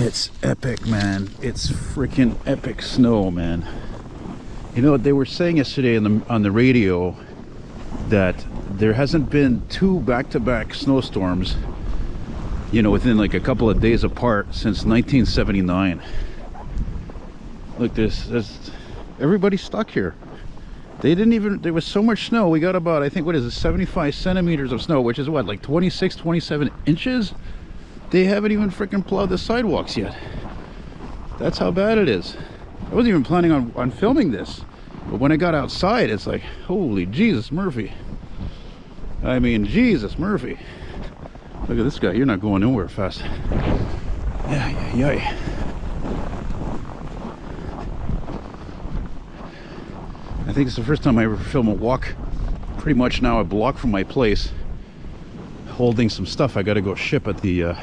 It's epic, man. It's freaking epic snow, man. You know, they were saying yesterday on the radio that there hasn't been two back-to-back snowstorms, you know, within like a couple of days apart since 1979. Look, there's everybody's stuck here. They didn't even, there was so much snow. We got about, I think, what is it, 75 centimeters of snow, which is what, like 26, 27 inches? They haven't even freaking plowed the sidewalks yet. That's how bad it is. I wasn't even planning on filming this, but when I got outside, it's like, holy Jesus Murphy. I mean, Jesus Murphy. Look at this guy. You're not going nowhere fast. Yeah. I think it's the first time I ever film a walk pretty much now a block from my place, holding some stuff I got to go ship at the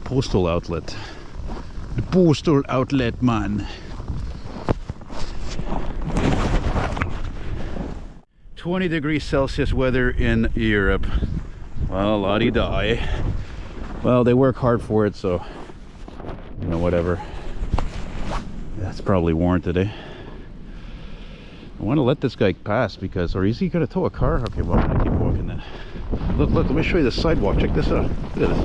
postal outlet. The postal outlet, man. 20 degrees Celsius weather in Europe. Well, la-di-di. Well, they work hard for it, so, you know, whatever. That's probably warranted, eh? I want to let this guy pass because, or is he going to tow a car? Okay, well, I'm going to keep walking then. Look, let me show you the sidewalk. Check this out. Look at this.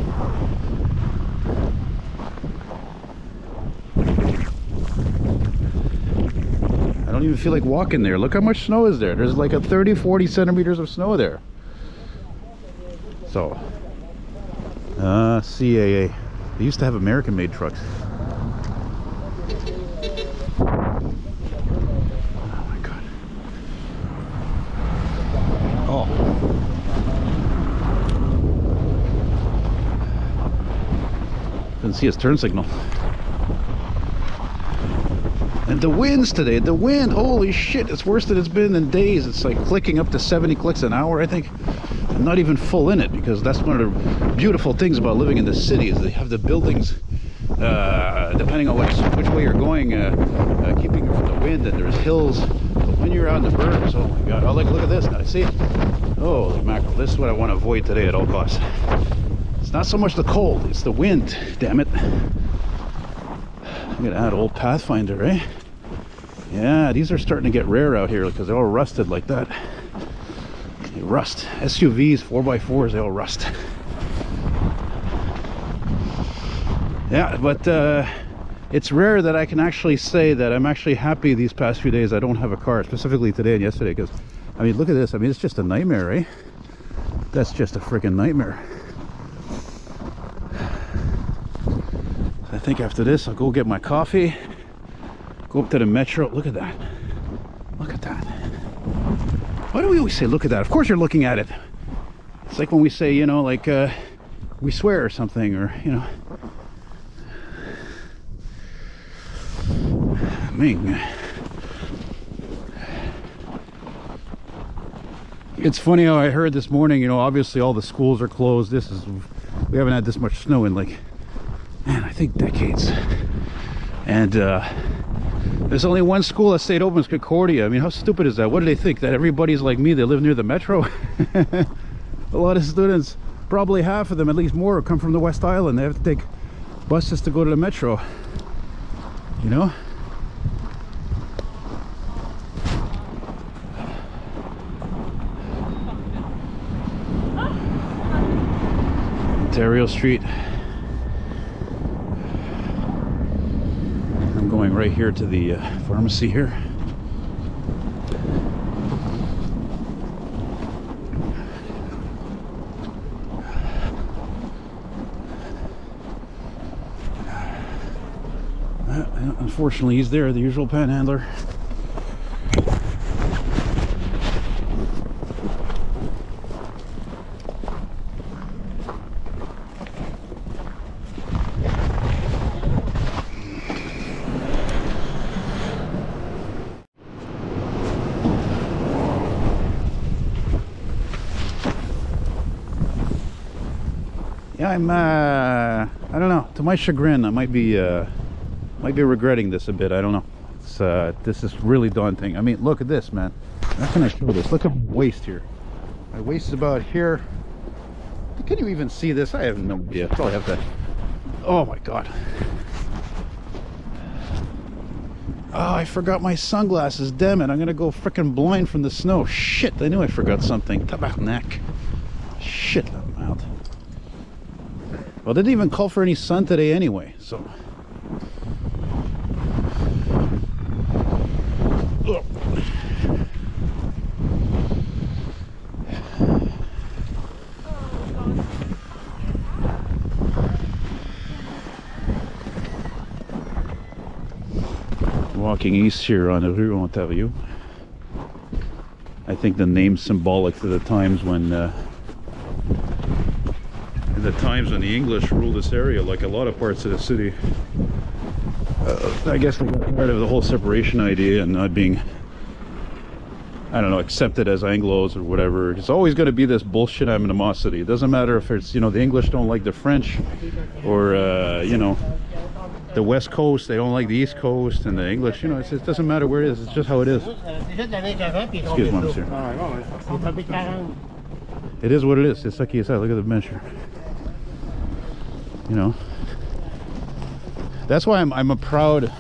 I don't even feel like walking there. Look how much snow is there. There's like a 30-40 centimeters of snow there. So CAA, they used to have American made trucks. Oh my god. Oh, couldn't see his turn signal. And the winds today, the wind, holy shit, it's worse than it's been in days. It's like clicking up to 70 clicks an hour, I think. I'm not even full in it, because that's one of the beautiful things about living in the city, is they have the buildings, depending on which way you're going, keeping you from the wind, and there's hills. But when you're out in the burbs, oh my god, oh, like, look at this now, see? Holy mackerel, this is what I want to avoid today at all costs. It's not so much the cold, it's the wind, damn it. I'm gonna add old Pathfinder, eh? Yeah, these are starting to get rare out here because they're all rusted like that. They rust. SUVs, 4x4s, they all rust. Yeah, but it's rare that I can actually say that I'm actually happy these past few days I don't have a car, specifically today and yesterday, because, I mean, look at this. I mean, it's just a nightmare, eh? That's just a freaking nightmare. I think after this I'll go get my coffee, go up to the metro. Look at that. Look at that. Why do we always say look at that? Of course you're looking at it. It's like when we say, you know, like we swear or something, or, you know. Ming. It's funny how I heard this morning, you know, obviously all the schools are closed. We haven't had this much snow in, like, man, I think decades. And there's only one school that stayed open, is Concordia. I mean, how stupid is that? What do they think? That everybody's like me, they live near the metro? A lot of students, probably half of them, at least more, come from the West Island. They have to take buses to go to the metro, you know? Ontario Street. I'm going right here to the pharmacy here. Unfortunately, he's there, the usual panhandler. Yeah, I don't know, to my chagrin, I might be regretting this a bit. I don't know. It's this is really daunting. I mean, look at this, man. How can I show this? Look at my waist here. My waist is about here. Can you even see this? I have no idea. Probably have to Oh my god. Oh, I forgot my sunglasses. Damn it, I'm gonna go freaking blind from the snow. Shit, I knew I forgot something. Tabarnak. Shit, I'm out. Well, it didn't even call for any sun today anyway, so. Ugh. Walking east here on the Rue Ontario. I think the name's symbolic to the times when the English ruled this area, like a lot of parts of the city. I guess part of the whole separation idea and not being, I don't know, accepted as Anglos or whatever. It's always going to be this bullshit animosity. It doesn't matter if it's, you know, the English don't like the French, or you know, the West Coast, they don't like the East Coast, and the English, you know, it doesn't matter where it is, it's just how it is. Excuse me, monsieur. It is what it is. It's like you said, look at the measure. You know, that's why I'm a proud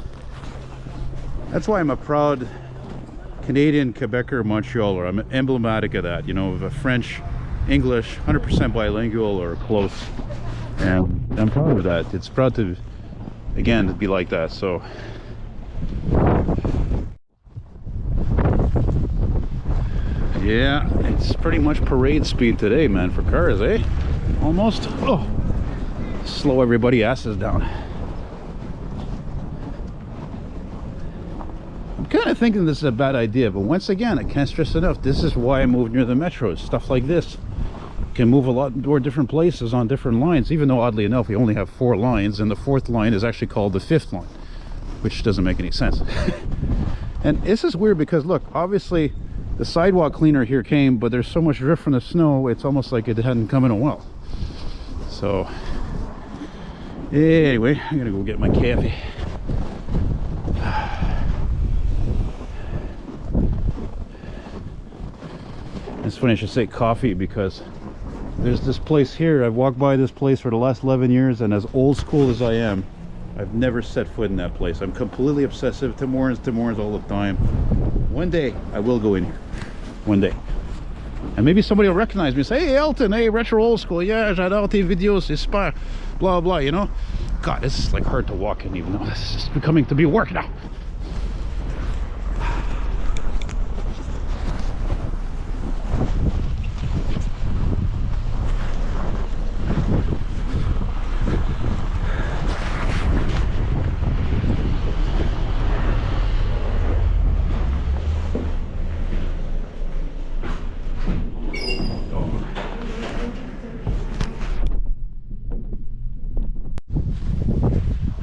Canadian, Quebecer, Montrealer. I'm emblematic of that, you know, of a French, English, 100% bilingual or close, and I'm proud of that. It's proud to, again, to be like that. So yeah, it's pretty much parade speed today, man, for cars, eh? Almost. Oh, slow everybody asses down. I'm kind of thinking this is a bad idea, but once again, I can't stress enough, this is why I moved near the metros. Stuff like this can move a lot more different places on different lines, even though oddly enough we only have 4 lines, and the 4th line is actually called the 5th line, which doesn't make any sense. And this is weird because look, obviously the sidewalk cleaner here came, but there's so much drift from the snow, it's almost like it hadn't come in a while. So anyway, I'm gonna go get my coffee. It's funny I should say coffee because there's this place here. I've walked by this place for the last 11 years, and as old school as I am, I've never set foot in that place. I'm completely obsessive. Tim Hortons all the time. One day I will go in here. One day. And maybe somebody will recognize me and say, hey Elton, hey, retro old school, yeah, j'adore tes vidéos, c'est super, blah blah, you know. God, this is like hard to walk in, even though this is becoming to be work now.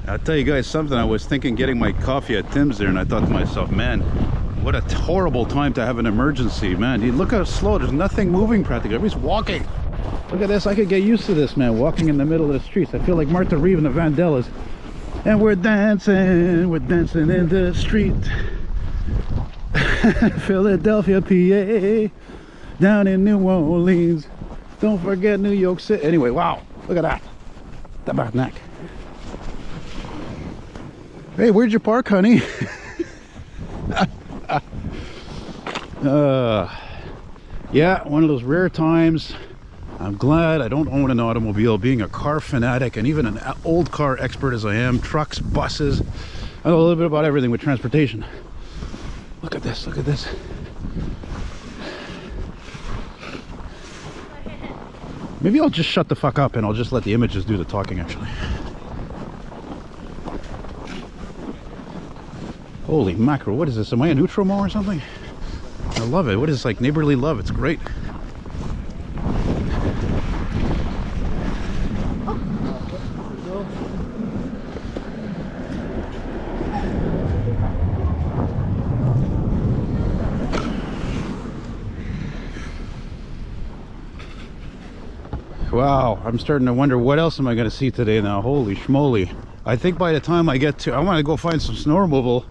I'll tell you guys something. I was thinking getting my coffee at Tim's there, and I thought to myself, man, what a horrible time to have an emergency, man. You look how slow, there's nothing moving practically, everybody's walking. Look at this, I could get used to this, man, walking in the middle of the streets. I feel like Martha Reeve and the Vandellas. And we're dancing in the street. Philadelphia, PA, down in New Orleans. Don't forget New York City. Anyway, wow, look at that. Tabarnak. Hey, where'd you park, honey? Yeah, one of those rare times. I'm glad I don't own an automobile, being a car fanatic and even an old car expert as I am. Trucks, buses, I know a little bit about everything with transportation. Look at this, look at this. Maybe I'll just shut the fuck up and I'll just let the images do the talking, actually. Holy mackerel, what is this? Am I a neutral mall or something? I love it. What is this, like neighborly love? It's great. Wow, I'm starting to wonder what else am I going to see today now. Holy schmoly. I think by the time I get to, I want to go find some snow removal.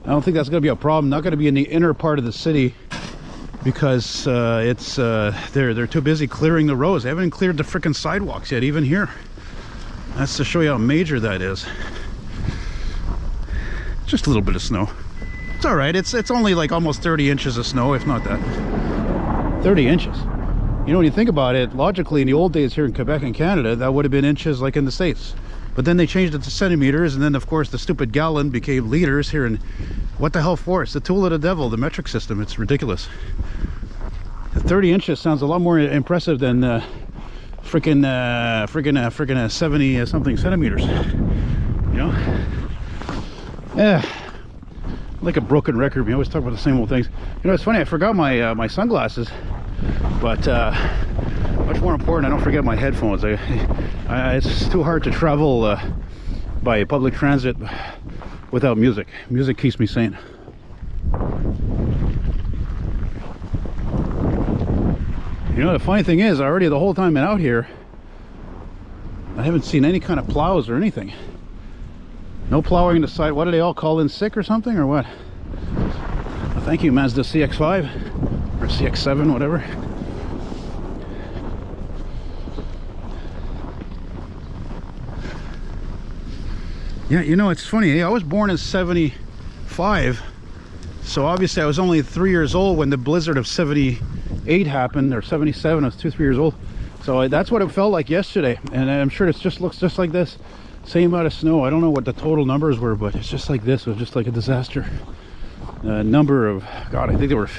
I don't think that's going to be a problem. Not going to be in the inner part of the city because they're too busy clearing the roads. They haven't cleared the freaking sidewalks yet, even here. That's to show you how major that is. Just a little bit of snow. It's all right. It's only like almost 30 inches of snow, if not that. 30 inches. You know, when you think about it, logically, in the old days here in Quebec and Canada, that would have been inches like in the States. But then they changed it to centimeters, and then, of course, the stupid gallon became liters here. And what the hell for? It's the tool of the devil, the metric system. It's ridiculous. 30 inches sounds a lot more impressive than freaking 70 something centimeters. You know? Yeah. Like a broken record. We always talk about the same old things. You know, it's funny. I forgot my my sunglasses, but much more important, I don't forget my headphones. It's too hard to travel by public transit without music. Music keeps me sane. You know, the funny thing is, already the whole time I'm out here, I haven't seen any kind of plows or anything. No plowing in the side. What do they all call in sick or something, or what? Well, thank you, Mazda CX-5 or CX-7, whatever. Yeah, you know, it's funny. I was born in '75, so obviously I was only 3 years old when the blizzard of '78 happened, or '77. I was 2-3 years old. So that's what it felt like yesterday, and I'm sure it just looks just like this. Same amount of snow. I don't know what the total numbers were, but it's just like this. It was just like a disaster. Number of, God, I think there were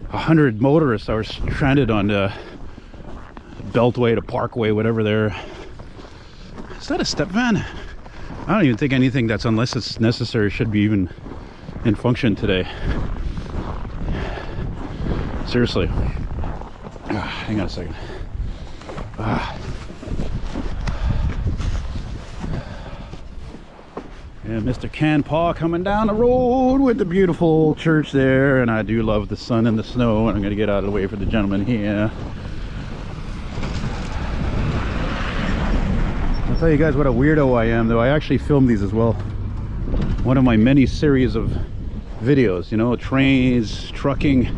100 motorists that were stranded on the Beltway to Parkway, whatever there. Is that a step van? I don't even think anything that's, unless it's necessary, should be even in function today. Seriously. Hang on a second. Yeah, Mr. Canpaw coming down the road with the beautiful church there, and I do love the sun and the snow, and I'm going to get out of the way for the gentleman here. I'll tell you guys what a weirdo I am, though. I actually filmed these as well. One of my many series of videos, you know, trains, trucking.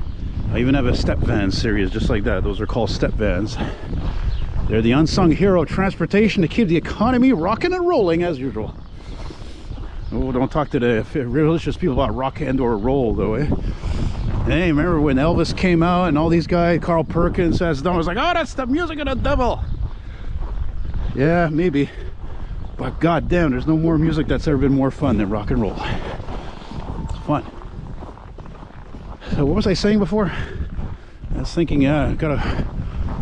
I even have a step van series just like that. Those are called step vans. They're the unsung hero of transportation to keep the economy rocking and rolling as usual. Oh, don't talk to the religious people about rock and or roll, though, eh? Hey, remember when Elvis came out and all these guys, Carl Perkins, was like, oh, that's the music of the devil. Yeah, maybe. But goddamn, there's no more music that's ever been more fun than rock and roll. It's fun. So what was I saying before? I was thinking, yeah, I gotta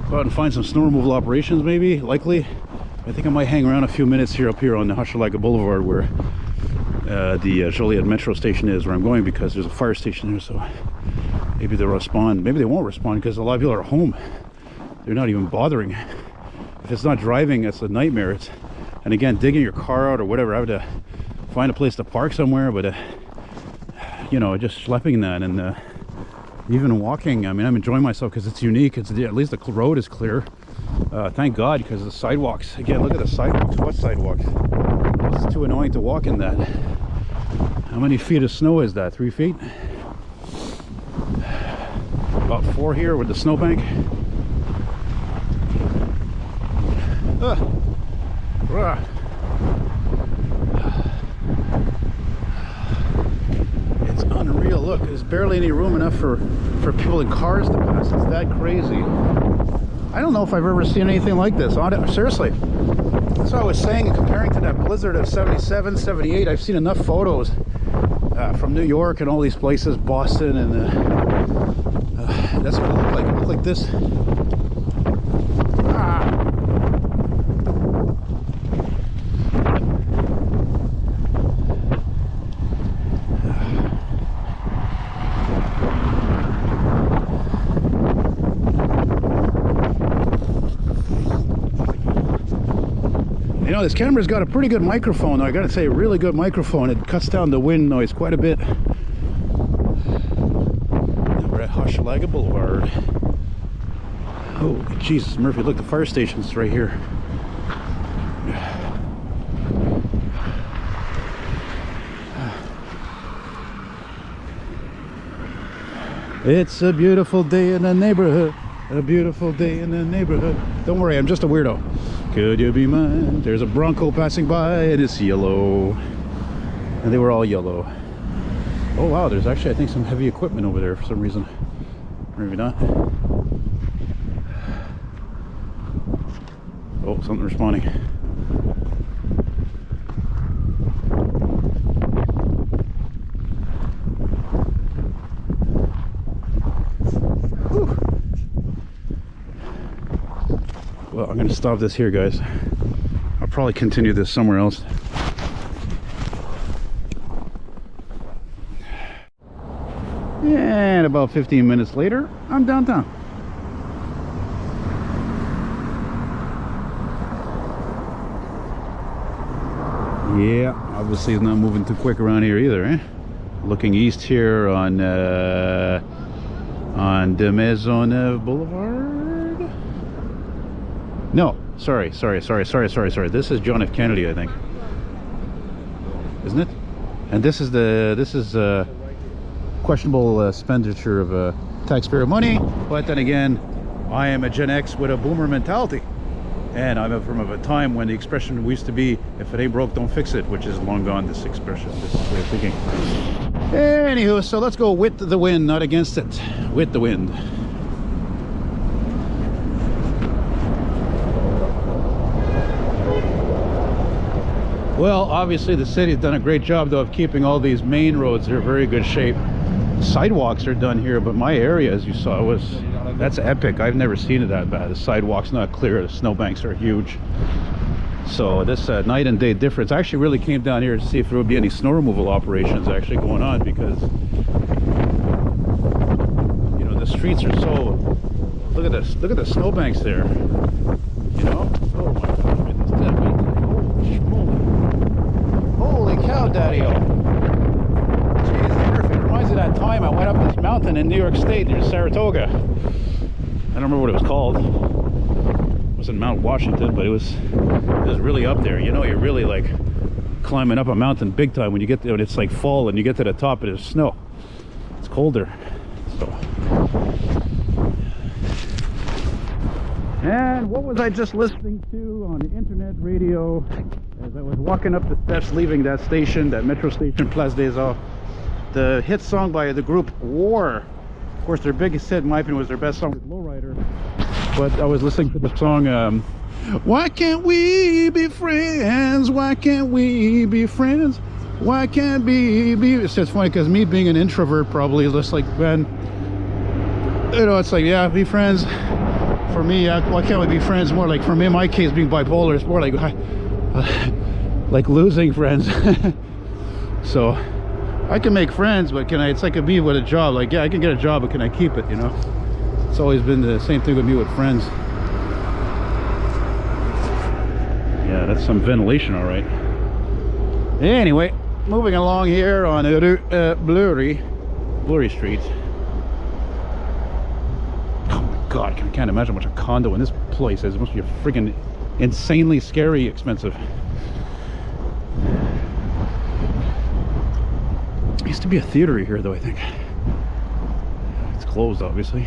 go out and find some snow removal operations, maybe, likely. I think I might hang around a few minutes here up here on the Hochelaga Boulevard where the Joliet Metro station is, where I'm going, because there's a fire station there, so maybe they'll respond. Maybe they won't respond because a lot of people are home. They're not even bothering. If it's not driving, it's a nightmare. It's, and again, digging your car out or whatever, I have to find a place to park somewhere, but you know, just schlepping that, and even walking, I mean, I'm enjoying myself because it's unique. It's at least the road is clear. Thank God, because the sidewalks, again, look at the sidewalks. What sidewalks? It's too annoying to walk in that. How many feet of snow is that? 3 feet? About 4 here with the snowbank. It's unreal. Look, there's barely any room enough for people in cars to pass. It's that crazy. I don't know if I've ever seen anything like this. Seriously. That's what I was saying, comparing to that blizzard of '77, '78. I've seen enough photos from New York and all these places, Boston, and that's what it looked like. It looked like this. You know, this camera's got a pretty good microphone, though. I gotta say, a really good microphone. It cuts down the wind noise quite a bit. Now we're at Hochelaga Boulevard. Oh, Jesus, Murphy, look, the fire station's right here. It's a beautiful day in the neighborhood. A beautiful day in the neighborhood. Don't worry, I'm just a weirdo. Could you be mine? There's a Bronco passing by and it's yellow. And they were all yellow. Oh wow, there's actually I think some heavy equipment over there for some reason. Maybe not. Oh, something responding. Whew. Well, I'm going to stop this here, guys. I'll probably continue this somewhere else. And about 15 minutes later, I'm downtown. Yeah, obviously it's not moving too quick around here either, eh? Looking east here on de Maisonneuve Boulevard. No, sorry. This is John F. Kennedy, I think, isn't it? And this is questionable expenditure of taxpayer money. But then again, I am a Gen X with a boomer mentality. And I'm from a time when the expression used to be, if it ain't broke, don't fix it, which is long gone, this expression, this way of thinking. Anywho, so let's go with the wind, not against it. With the wind. Well, obviously the city's done a great job, though, of keeping all these main roads. They're in very good shape. Sidewalks are done here, but my area, as you saw, that's epic. I've never seen it that bad. The sidewalk's not clear. The snowbanks are huge. So this night and day difference. I actually really came down here to see if there would be any snow removal operations actually going on, because you know the streets are so. Look at this. Look at the snowbanks there. You know. Oh my goodness. Holy schmoly. Holy cow, daddy-o. Reminds me of that time I went up this mountain in New York State near Saratoga. I don't remember what it was called. It wasn't Mount Washington, but it was really up there. You know, you're really like climbing up a mountain big time when you get there. And it's like fall and you get to the top and there's snow. It's colder. So. And what was I just listening to on the internet radio as I was walking up the steps leaving that station, that metro station, Place des Arts? The hit song by the group War. Of course, their biggest hit in my opinion was their best song with Lowrider. But I was listening to the song why can't we be friends? Why can't we be friends? Why can't we be... It's funny because me being an introvert probably is just like, man, you know, it's like, yeah, be friends. For me, why can't we be friends? More like, for me, in my case, being bipolar, it's more like losing friends. So I can make friends, but can I? It's like a me with a job. Like, yeah, I can get a job, but can I keep it? You know, it's always been the same thing with me with friends. Yeah, that's some ventilation, all right. Anyway, moving along here on Blurry Street. Oh my God, I can't imagine how much a condo in this place is. It must be freaking insanely scary expensive. Used to be a theater here, though, I think. It's closed, obviously.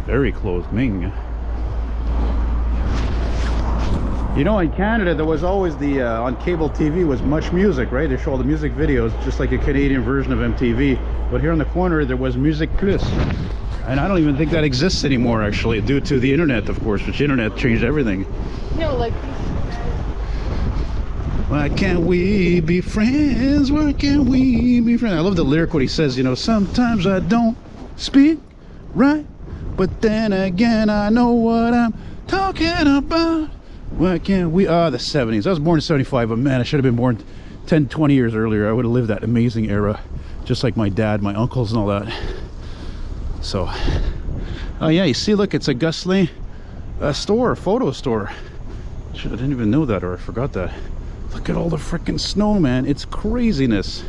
Very closed. Ming. You know, in Canada, there was always the, on cable TV was Much Music, right? They show all the music videos, just like a Canadian version of MTV. But here on the corner, there was Music Plus. And I don't even think that exists anymore, actually, due to the internet, of course, which internet changed everything. No, like... Why can't we be friends? Why can't we be friends? I love the lyric when he says, you know, sometimes I don't speak right, but then again I know what I'm talking about. Why can't we? Ah, the 70s. I was born in 75, but man, I should have been born 10, 20 years earlier. I would have lived that amazing era, just like my dad, my uncles and all that. So, oh yeah, you see, look, it's a Gosselin store, photo store. Shit, I didn't even know that, or I forgot that. Look at all the freaking snow, man. It's craziness.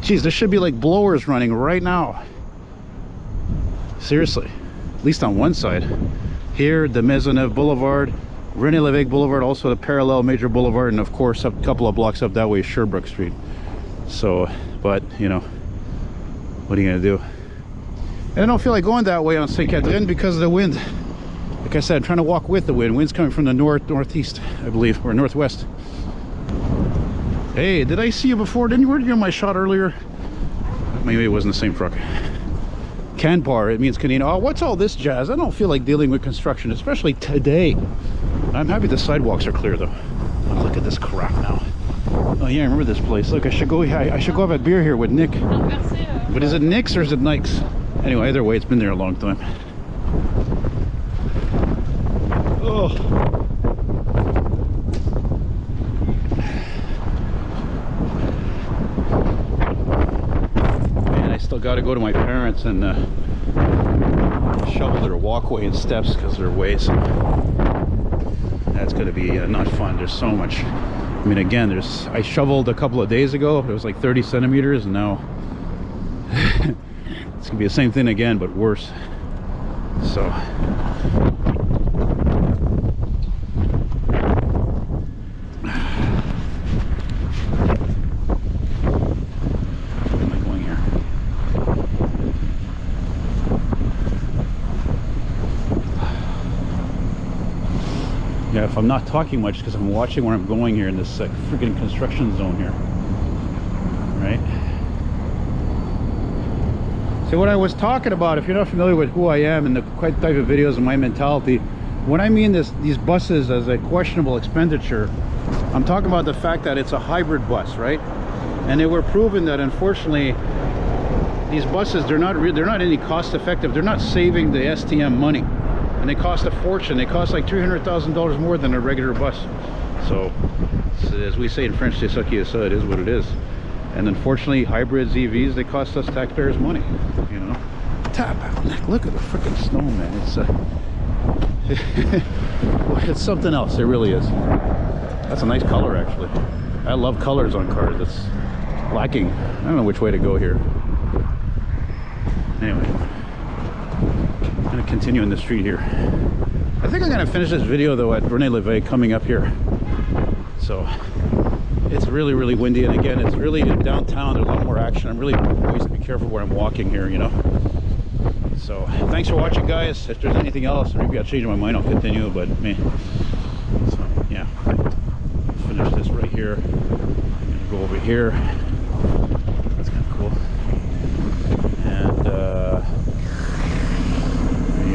Jeez, there should be like blowers running right now. Seriously. At least on one side. Here, the Maisonneuve Boulevard, René Lévesque Boulevard, also the parallel major boulevard, and of course, a couple of blocks up that way, Sherbrooke Street. So, but, you know, what are you going to do? And I don't feel like going that way on St. Catherine because of the wind. Like I said, I'm trying to walk with the wind. Wind's coming from the northeast, I believe, or northwest. Hey, did I see you before? Didn't you get my shot earlier? Maybe it wasn't the same truck. Canpar, it means Canadian. Oh, what's all this jazz? I don't feel like dealing with construction, especially today. I'm happy the sidewalks are clear though. Oh, look at this crap now. Oh yeah, I remember this place. Look, I should go have a beer here with Nick. But is it Nick's or is it Nike's? Anyway, either way, it's been there a long time. Oh. Man, I still got to go to my parents and shovel their walkway and steps because they're ways. That's going to be not fun. There's so much. I mean, again, I shoveled a couple of days ago. It was like 30 centimeters, and now it's gonna be the same thing again, but worse. So where am I going here? Yeah, if I'm not talking much, because I'm watching where I'm going here in this freaking construction zone here, right? So what I was talking about, if you're not familiar with who I am and the type of videos and my mentality, when I mean these buses as a questionable expenditure, I'm talking about the fact that it's a hybrid bus, right? And they were proven that unfortunately these buses, they're not any cost effective. They're not saving the STM money, and they cost a fortune. They cost like $300,000 more than a regular bus. So as we say in French, c'est ça qui est ça, it is what it is. And unfortunately, hybrids, EVs, they cost us taxpayers money, you know. Tap out, look at the freaking snow, man. It's it's something else. It really is. That's a nice color, actually. I love colors on cars. That's lacking. I don't know which way to go here. Anyway, I'm gonna continue in the street here. I think I'm gonna finish this video though at René Lévesque coming up here. So it's really, really windy, and again, it's really in downtown. There's a lot more action. I'm really always be careful where I'm walking here, you know. So thanks for watching, guys. If there's anything else, or maybe I'll change my mind, I'll continue, but me. So yeah, finish this right here. I'm gonna go over here. That's kind of cool. And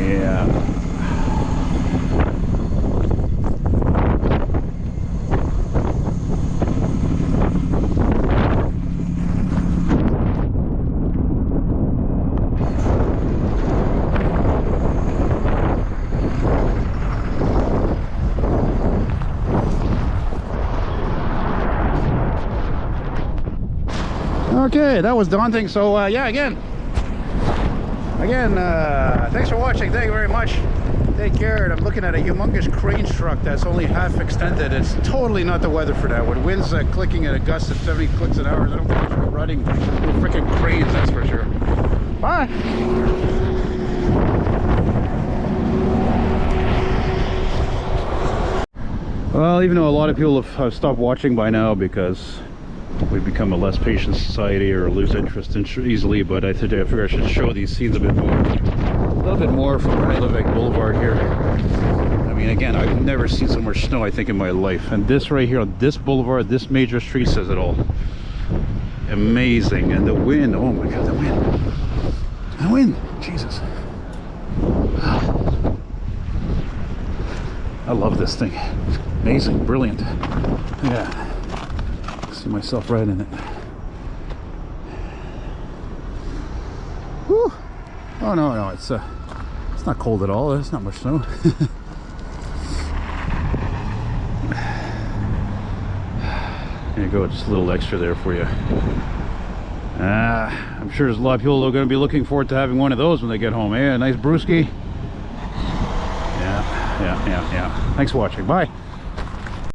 yeah. Okay, that was daunting. So yeah, again, thanks for watching. Thank you very much. Take care. And I'm looking at a humongous crane truck that's only half extended. It's totally not the weather for that. With winds clicking at a gust of 70 clicks an hour, I don't think it's running freaking cranes, that's for sure. Bye. Well, even though a lot of people have stopped watching by now because we've become a less patient society or lose interest easily, but I figure I should show these scenes a little bit more from René Lévesque Boulevard here. I mean, again, I've never seen so much snow, I think, in my life, and this right here on this boulevard, this major street, says it all. Amazing. And the wind, oh my god, the wind, Jesus. I love this thing. Amazing, brilliant. Yeah. See myself right in it. Whew. Oh no, it's not cold at all. There's not much snow. There you go, just a little extra there for you. I'm sure there's a lot of people who are going to be looking forward to having one of those when they get home. A nice brewski. Yeah. Thanks for watching. Bye.